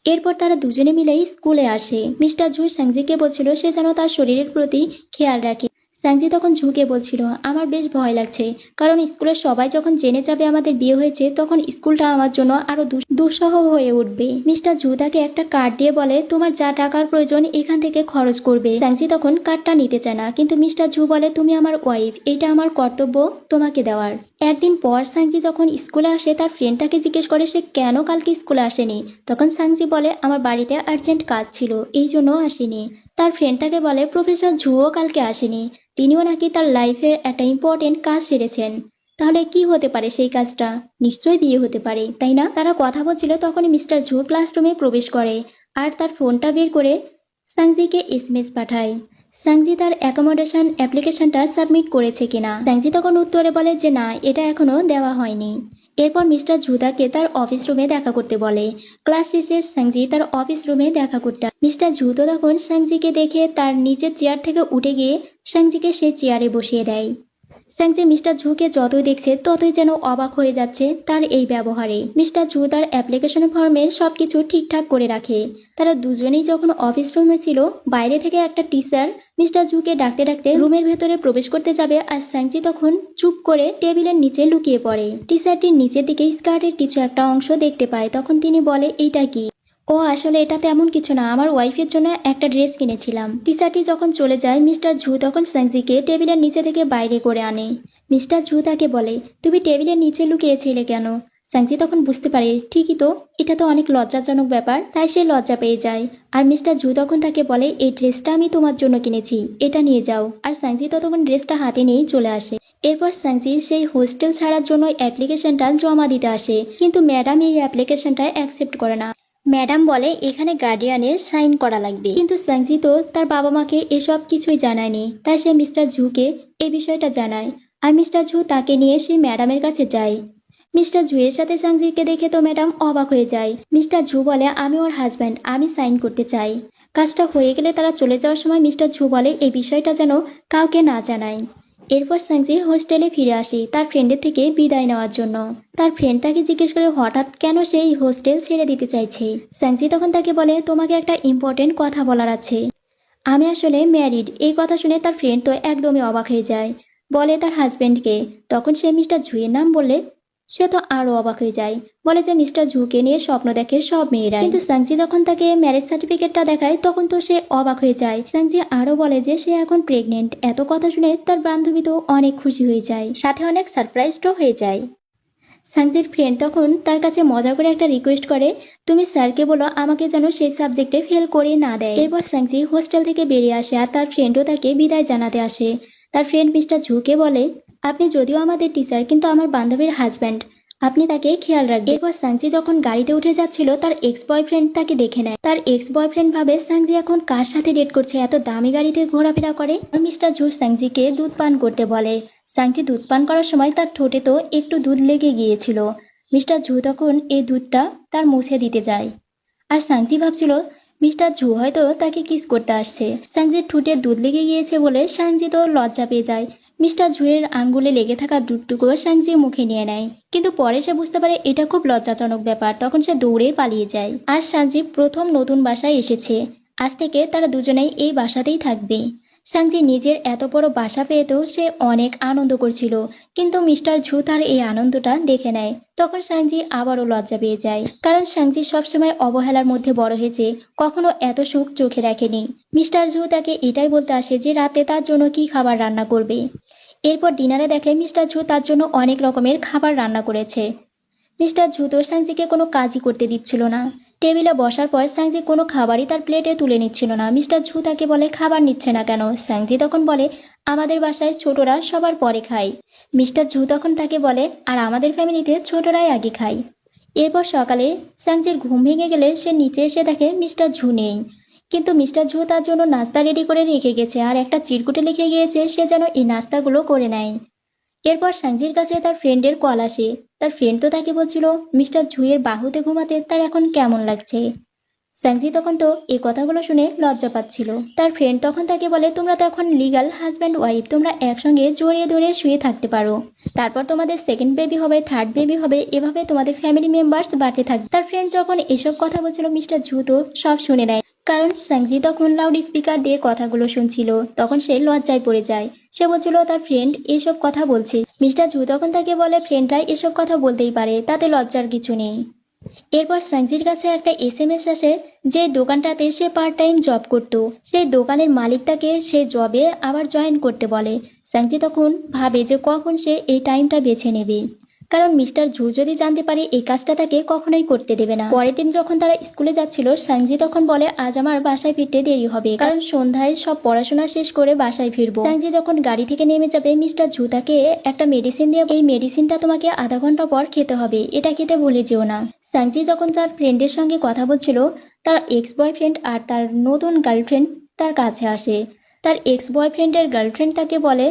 এরপর তারা দুজনে মিলেই স্কুলে আসে। মিস্টার ঝু সাংজিকে বলছিল সে যেন তার শরীরের প্রতি খেয়াল রাখে। সাংজি তখন ঝুকে বলছিল, আমার বেশ ভয় লাগছে, কারণ স্কুলের সবাই যখন জেনে যাবে আমাদের বিয়ে হয়েছে তখন স্কুলটা আমার জন্য আরো দুঃসহ হয়ে উঠবে। মিস্টার ঝু তাকে একটা কার্ড দিয়ে বলে, তোমার যা টাকার প্রয়োজন এখান থেকে খরচ করবে। সাংজি তখন কার্ডটা নিতে চায় না, কিন্তু মিস্টার ঝু বলে, তুমি আমার ওয়াইফ, এটা আমার কর্তব্য তোমাকে দেওয়ার। একদিন পর সাংজি যখন স্কুলে আসে তার ফ্রেন্ড তাকে জিজ্ঞেস করে সে কেন কালকে স্কুলে আসেনি। তখন সাংজি বলে, আমার বাড়িতে আর্জেন্ট কাজ ছিল, এই জন্য আসেনি। তার ফ্রেন্ড তাকে বলে, প্রফেসর ঝুও কালকে আসেনি, তিনিও নাকি তার লাইফের একটা ইম্পর্টেন্ট কাজ সেরেছেন। তাহলে কি হতে পারে সেই কাজটা? নিশ্চয়ই বিয়ে হতে পারে, তাই না? তারা কথা বলছিল তখনই মিস্টার ঝু ক্লাসরুমে প্রবেশ করে আর তার ফোনটা বের করে সাংজিকে এসএমএস পাঠায়। সাংজি তার অ্যাকোমোডেশন অ্যাপ্লিকেশনটা সাবমিট করেছে কিনা। সাংজি তখন উত্তরে বলে যে না, এটা এখনো দেওয়া হয়নি। এরপর মিস্টার ঝু তাকে তার অফিস রুমে দেখা করতে বলে। ক্লাস শেষে সাংজি তার অফিস রুমে দেখা করতে মিস্টার ঝু তো তখন সাংজিকে দেখে তার নিজের চেয়ার থেকে উঠে গিয়ে সাংজিকে সেই চেয়ারে বসিয়ে দেয়। সাংজি মিস্টার ঝুকে যতই দেখছে ততই যেন অবাক হয়ে যাচ্ছে তার এই ব্যবহারে। মিস্টার ঝু তার অ্যাপ্লিকেশন ফর্মের সবকিছু ঠিকঠাক করে রাখে। তারা দুজনেই যখন অফিস রুমে ছিল, বাইরে থেকে একটা টিচার মিস্টার ঝুকে ডাকতে ডাকতে রুমের ভেতরে প্রবেশ করতে যাবে আর সাংজি তখন চুপ করে টেবিলের নিচে লুকিয়ে পড়ে। টিচারটির নিচের দিকে স্কার্টের কিছু একটা অংশ দেখতে পায়। তখন তিনি বলে, এইটা কি? ও আসলে এটা তেমন কিছু না, আমার ওয়াইফের জন্য একটা ড্রেস কিনেছিলাম। টিচারটি যখন চলে যায় মিস্টার ঝু তখন সাংজিকে টেবিলের নিচে থেকে বাইরে করে আনে। মিস্টার ঝু তাকে বলে, তুমি টেবিলের নিচে লুকিয়েছিলে কেন? সাংজি তখন বুঝতে পারে ঠিকই তো, এটা তো অনেক লজ্জাজনক ব্যাপার, তাই সে লজ্জা পেয়ে যায়। আর মিস্টার ঝু তখন তাকে বলে, এই ড্রেসটা আমি তোমার জন্য কিনেছি, এটা নিয়ে যাও। আর সাংজি তখন ড্রেসটা হাতে নিয়েই চলে আসে। এরপর সাংজি সেই হোস্টেল ছাড়ার জন্য অ্যাপ্লিকেশনটা জমা দিতে আসে, কিন্তু ম্যাডাম এই অ্যাপ্লিকেশনটা অ্যাকসেপ্ট করে না। ম্যাডাম বলে এখানে গার্ডিয়ানের সাইন করা লাগবে, কিন্তু সাংজি তো তার বাবা মাকে এসব কিছুই জানায়নি, তাই সে মিস্টার ঝুকে এই বিষয়টা জানায়। আর মিস্টার ঝু তাকে নিয়ে সেই ম্যাডামের কাছে যায়। মিস্টার ঝুয়ের সাথে সাংজিকে দেখে তো ম্যাডাম অবাক হয়ে যায়। মিস্টার ঝু বলে, আমি ওর হাজব্যান্ড, আমি সাইন করতে চাই। কাজটা হয়ে গেলে তারা চলে যাওয়ার সময় মিস্টার ঝু বলে এই বিষয়টা যেন কাউকে না জানায়। এরপর সাংজি হোস্টেলে ফিরে আসে তার ফ্রেন্ডের থেকে বিদায় নেওয়ার জন্য। তার ফ্রেন্ড তাকে জিজ্ঞেস করে হঠাৎ কেন সেই হোস্টেল ছেড়ে দিতে চাইছে। সাংজি তখন তাকে বলে, তোমাকে একটা ইম্পর্টেন্ট কথা বলার আছে, আমি আসলে ম্যারিড। এই কথা শুনে তার ফ্রেন্ড তো একদমই অবাক হয়ে যায়, বলে তার হাজবেন্ডকে। তখন সে মিস্টার ঝুয়ের নাম বললে সে তো আরো অবাক হয়ে যায়, বলে যে মিস্টার ঝুকে নিয়ে স্বপ্ন দেখে সব মেয়েরা। কিন্তু সাংজি যখন তাকে ম্যারেজ সার্টিফিকেটটা দেখায় তখন তো সে অবাক হয়ে যায়। সাংজি আরো বলে যে সে এখন প্রেগনেন্ট। এত কথা শুনে তার বান্ধবী তো অনেক খুশি হয়ে যায়, সাথে অনেক সারপ্রাইজডও হয়ে যায়। সাংজির ফ্রেন্ড তখন তার কাছে মজা করে একটা রিকোয়েস্ট করে, তুমি স্যারকে বলো আমাকে যেন সেই সাবজেক্টে ফেল করে না দেয়। এরপর সাংজি হোস্টেল থেকে বেরিয়ে আসে আর তার ফ্রেন্ডও তাকে বিদায় জানাতে আসে। তার ফ্রেন্ড মিস্টার ঝুকে বলে, আপনি যদিও আমাদের টিচার কিন্তু আমার বান্ধবীর হাজব্যান্ড, আপনি তাকে খেয়াল রাখবেন। এরপর সাংজি যখন গাড়িতে উঠে যাচ্ছিল তার এক্স বয়ফ্রেন্ড তাকে দেখে নেয়। তার এক্স বয়ফ্রেন্ড ভাবে সাংজি এখন কার সাথে ডেট করছে, এত দামি গাড়িতে ঘোরাফেরা করে। আর মিস্টার ঝু সাংজিকে দুধ পান করতে বলে। সাংজি দুধ পান করার সময় তার ঠোঁটে তো একটু দুধ লেগে গিয়েছিল। মিস্টার ঝু তখন এই দুধটা তার মুছে দিতে যায়। আর সাংজি ভাবছিল মিস্টার ঝু হয়তো তাকে কিস করতে আসছে। সাংজির ঠোঁটে দুধ লেগে গিয়েছে বলে সাংজি তো লজ্জা পেয়ে যায়। মিস্টার ঝুয়ের আঙ্গুলে লেগে থাকা দুধটুকু সাংজি মুখে নিয়ে নেয়, কিন্তু পরে সে বুঝতে পারে এটা খুব লজ্জাজনক ব্যাপার, তখন সে দৌড়ে পালিয়ে যায়। আজ সাংজি প্রথম নতুন বাসায় এসেছে, আজ থেকে তারা দুজনেই এই বাসাতেই থাকবে। সাংজি নিজের এত বড় বাসা পেয়েও সে অনেক আনন্দ করছিল, কিন্তু মিস্টার ঝু তার এই আনন্দটা দেখে নেয়। তখন সাংজি আবারও লজ্জা পেয়ে যায়, কারণ সাংজি সবসময় অবহেলার মধ্যে বড় হয়েছে, কখনো এত সুখ চোখে দেখেনি। মিস্টার ঝু তাকে এটাই বলতে আসে যে রাতে তার জন্য কি খাবার রান্না করবে। এরপর ডিনারে দেখে মিস্টার ঝু তার জন্য অনেক রকমের খাবার রান্না করেছে। মিস্টার ঝু তো সাংজিকে কোনো কাজই করতে দিচ্ছিল না। টেবিলে বসার পর সাংজি কোনো খাবারই তার প্লেটে তুলে নিচ্ছিল না। মিস্টার ঝু তাকে বলে, খাবার নিচ্ছে না কেন? সাংজি তখন বলে, আমাদের বাসায় ছোটরা সবার পরে খায়। মিস্টার ঝু তখন তাকে বলে, আর আমাদের ফ্যামিলিতে ছোটরাই আগে খায়। এরপর সকালে সাংজির ঘুম ভেঙে গেলে সে নিচে এসে দেখে মিস্টার ঝু নেই, কিন্তু মিস্টার ঝু তার জন্য নাস্তা রেডি করে রেখে গেছে আর একটা চিরকুটে লিখে গিয়েছে সে যেন এই নাস্তাগুলো করে নেয়। এরপর সাংজির কাছে তার ফ্রেন্ডের কল আসে। তার ফ্রেন্ড তো তাকে বলছিল মিস্টার ঝুয়ের বাহুতে ঘুমাতে তার এখন কেমন লাগছে। স্যাংজি তখন তো এই কথাগুলো শুনে লজ্জা পাচ্ছিল। তার ফ্রেন্ড তখন তাকে বলে, তোমরা তো এখন লিগাল হাজব্যান্ড ওয়াইফ, তোমরা একসঙ্গে জড়িয়ে ধরে শুয়ে থাকতে পারো, তারপর তোমাদের সেকেন্ড বেবি হবে, থার্ড বেবি হবে, এভাবে তোমাদের ফ্যামিলি মেম্বার্স বাড়তে থাকবে। তার ফ্রেন্ড যখন এসব কথা বলছিল মিস্টার ঝু তো সব শুনে নেয়, কারণ স্যাংজি তখন লাউড স্পিকার দিয়ে কথাগুলো শুনছিল। তখন সে লজ্জায় পড়ে যায়। সে বলছিল তার ফ্রেন্ড এসব কথা বলছে। মিস্টার ঝু তখন তাকে বলে, ফ্রেন্ডরাই এসব কথা বলতেই পারে, তাতে লজ্জার কিছু নেই। এরপর সাংজির কাছে একটা এসএমএস আসে, যে দোকানটাতে সে পার্ট টাইম জব করত, সেই দোকানের মালিক তাকে সে জবে আবার জয়েন করতে বলে। সাংজি তখন ভাবে যে কখন সে এই টাইমটা বেছে নেবে, কারণ মিস্টার ঝু যদি জানতে পারে এই কাজটা তাকে কখনোই করতে দেবে না। পরের দিন যখন তারা স্কুলে যাচ্ছিল, সাংজি তখন বলে, আজ আমার বাসায় ফিরতে দেরি হবে, কারণ সন্ধ্যায় সব পড়াশোনা শেষ করে বাসায় ফিরবো। সাংজি যখন গাড়ি থেকে নেমে যাবে, মিস্টার ঝু তাকে একটা মেডিসিন দিয়ে, এই মেডিসিনটা তোমাকে আধা ঘন্টা পর খেতে হবে, এটা খেতে ভুলে যেও না। সাংজি যখন তার ফ্রেন্ডের সঙ্গে কথা বলছিল, তার এক্স বয়ফ্রেন্ড আর তার নতুন গার্লফ্রেন্ড তার কাছে আসে। তার এক্স বয়ফ্রেন্ডের গার্লফ্রেন্ড তাকে বলে,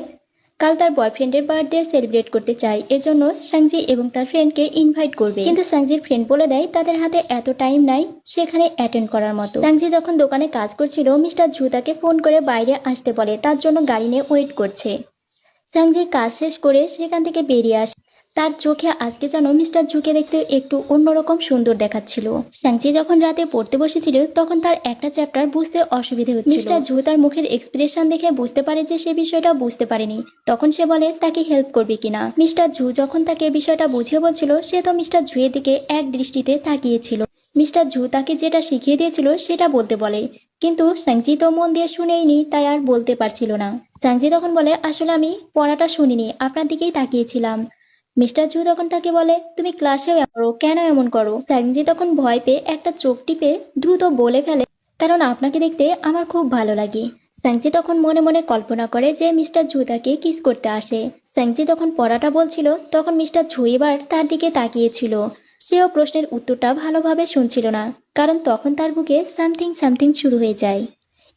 কাল তার বয়ফ্রেন্ডের বার্থডে সেলিব্রেট করতে চায়, এজন্য সাংজি এবং তার ফ্রেন্ডকে ইনভাইট করবে। কিন্তু সাংজির ফ্রেন্ড বলে দেয় তাদের হাতে এত টাইম নাই সেখানে অ্যাটেন্ড করার মতো। সাংজি যখন দোকানে কাজ করছিল, মিস্টার ঝু তাকে ফোন করে বাইরে আসতে বলে, তার জন্য গাড়ি নিয়ে ওয়েট করছে। সাংজি কাজ শেষ করে সেখান থেকে বেরিয়ে আসে। তার চোখে আজকে যেন মিস্টার ঝুকে দেখতে একটু অন্যরকম সুন্দর দেখাচ্ছিল। সাংজি যখন রাতে পড়তে বসেছিল, তখন তার একটা চ্যাপ্টার বুঝতে অসুবিধা হচ্ছিল। মিস্টার ঝু তার মুখের এক্সপ্রেশন দেখে বুঝতে পারে যে সে বিষয়টা বুঝতে পারেনি। তখন সে বলে তাকে হেল্প করবে কিনা। মিস্টার ঝু যখন তাকে বিষয়টা বুঝিয়ে বলছিল, সে তো মিস্টার ঝুয়ের দিকে এক দৃষ্টিতে তাকিয়েছিল। মিস্টার ঝু তাকে যেটা শিখিয়ে দিয়েছিল সেটা বলতে বলে, কিন্তু সাংজি তো মন দিয়ে শুনেইনি, তাই আর বলতে পারছিল না। সাংজি তখন বলে, আসলে আমি পড়াটা শুনিনি, আপনার দিকেই তাকিয়েছিলাম। মিস্টার ঝু তখন তাকে বলে, তুমি ক্লাসেও এমন করো, কেন এমন করো। সাংজি তখন ভয় পেয়ে একটা চোখ টিপে দ্রুত বলে ফেলে, কারণ আপনাকে দেখতে আমার খুব ভালো লাগে। সাংজি তখন মনে মনে কল্পনা করে যে মিস্টার ঝু তাকে কিস করতে আসে। সাংজি তখন পড়াটা বলছিল, তখন মিস্টার ঝু এবার তার দিকে তাকিয়েছিল। সেও প্রশ্নের উত্তরটা ভালোভাবে শুনছিল না, কারণ তখন তার বুকে সামথিং সামথিং শুরু হয়ে যায়।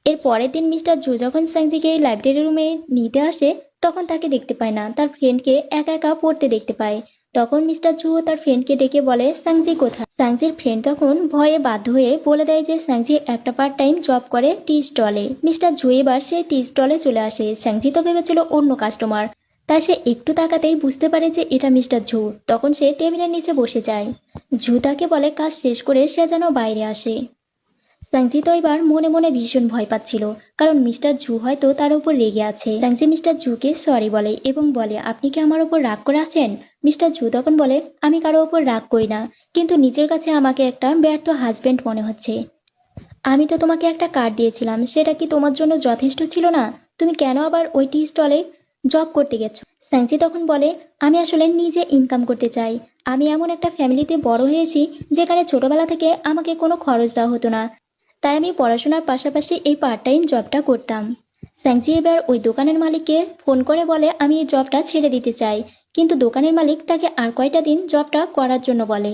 এর পরের দিন মিস্টার ঝু যখন সাংজিকে লাইব্রেরি রুমে নিতে আসে, তখন তাকে দেখতে পায় না, তার ফ্রেন্ডকে একা একা পড়তে দেখতে পায়। তখন মিস্টার ঝু তার ফ্রেন্ডকে ডেকে বলে, সাংজি কোথায়। সাংজির ফ্রেন্ড তখন ভয়ে বাধ্য হয়ে বলে দেয় যে সাংজি একটা পার্ট টাইম জব করে টি স্টলে। মিস্টার ঝু এবার সেই টি স্টলে চলে আসে। সাংজি তো ভেবেছিল অন্য কাস্টমার, তাই সে একটু তাকাতেই বুঝতে পারে যে এটা মিস্টার ঝু। তখন সে টেবিলের নিচে বসে যায়। ঝু তাকে বলে কাজ শেষ করে সে যেন বাইরে আসে। সাংজি তো এবার মনে মনে ভীষণ ভয় পাচ্ছিল, কারণ মিস্টার ঝু হয়তো তার উপর রেগে আছে। সাংজি মিস্টার ঝুকে সরি বলে এবং বলে, আপনি কি আমার উপর রাগ করে আছেন। মিস্টার ঝু তখন বলে, আমি কারো উপর রাগ করি না, কিন্তু নিজের কাছে আমাকে একটা ব্যর্থ হাজবেন্ড মনে হচ্ছে। আমি তো তোমাকে একটা কার্ড দিয়েছিলাম, সেটা কি তোমার জন্য যথেষ্ট ছিল না। তুমি কেন আবার ওই টি স্টলে জব করতে গেছো। সাংজি তখন বলে, আমি আসলে নিজে ইনকাম করতে চাই। আমি এমন একটা ফ্যামিলিতে বড় হয়েছি যেখানে ছোটবেলা থেকে আমাকে কোনো খরচ দেওয়া হতো না, তাই আমি পড়াশোনার পাশাপাশি এই পার্ট টাইম জবটা করতাম। সাংজি এবার ওই দোকানের মালিককে ফোন করে বলে, আমি এই জবটা ছেড়ে দিতে চাই, কিন্তু দোকানের মালিক তাকে আর কয়টা দিন জবটা করার জন্য বলে।